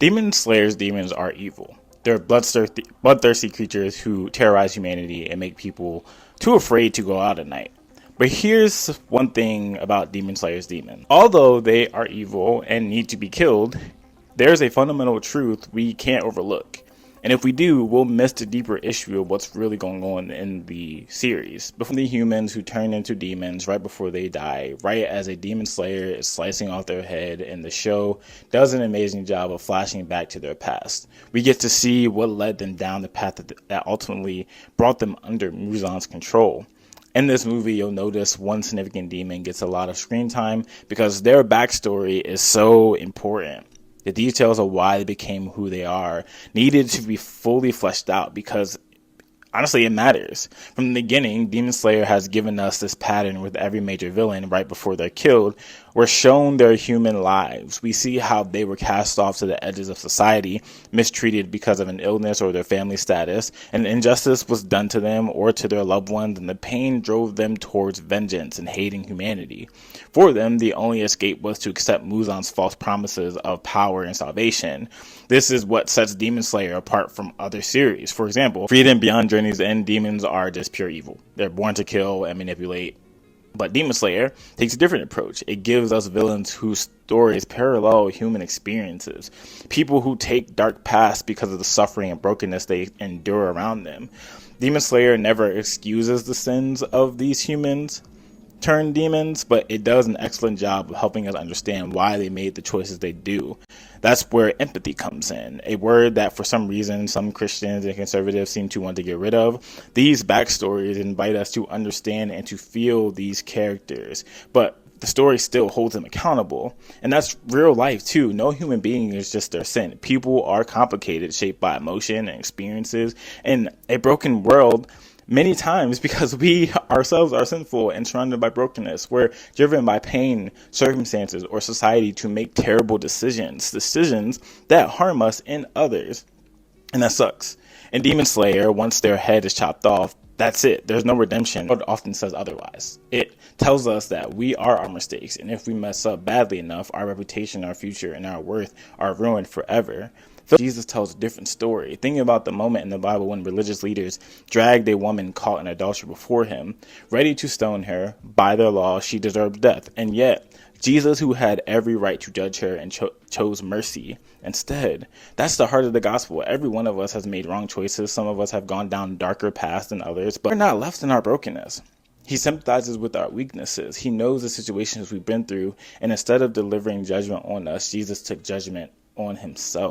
Demon Slayer's demons are evil. They're bloodthirsty creatures who terrorize humanity and make people too afraid to go out at night. But here's one thing about Demon Slayer's demons. Although they are evil and need to be killed, there's a fundamental truth we can't overlook. And if we do, we'll miss the deeper issue of what's really going on in the series. Before the humans who turn into demons right before they die, right as a demon slayer is slicing off their head, and the show does an amazing job of flashing back to their past. We get to see what led them down the path that ultimately brought them under Muzan's control. In this movie, you'll notice one significant demon gets a lot of screen time because their backstory is so important. The details of why they became who they are needed to be fully fleshed out because, honestly, it matters. From the beginning, Demon Slayer has given us this pattern with every major villain right before they're killed. We're shown their human lives. We see how they were cast off to the edges of society, mistreated because of an illness or their family status, and injustice was done to them or to their loved ones, and the pain drove them towards vengeance and hating humanity. For them, the only escape was to accept Muzan's false promises of power and salvation. This is what sets Demon Slayer apart from other series. For example, Freedom Beyond Journey's End demons are just pure evil. They're born to kill and manipulate. But Demon Slayer takes a different approach. It gives us villains whose stories parallel human experiences. People who take dark paths because of the suffering and brokenness they endure around them. Demon Slayer never excuses the sins of these humans turned demons, but it does an excellent job of helping us understand why they made the choices they do. That's where empathy comes in, a word that for some reason some Christians and conservatives seem to want to get rid of. These backstories invite us to understand and to feel these characters, but the story still holds them accountable. And that's real life too. No human being is just their sin. People are complicated, shaped by emotion and experiences, and a broken world many times because we ourselves are sinful and surrounded by brokenness. We're driven by pain, circumstances, or society to make terrible decisions that harm us and others. And that sucks. In Demon Slayer, once their head is chopped off, that's it. There's no redemption. It often says otherwise. It tells us that we are our mistakes, and if we mess up badly enough, our reputation, our future, and our worth are ruined forever. Jesus tells a different story. Thinking about the moment in the Bible when religious leaders dragged a woman caught in adultery before him, ready to stone her. By their law, she deserved death. And yet, Jesus, who had every right to judge her and chose mercy instead. That's the heart of the gospel. Every one of us has made wrong choices. Some of us have gone down darker paths than others, but we're not left in our brokenness. He sympathizes with our weaknesses. He knows the situations we've been through, and instead of delivering judgment on us, Jesus took judgment on himself.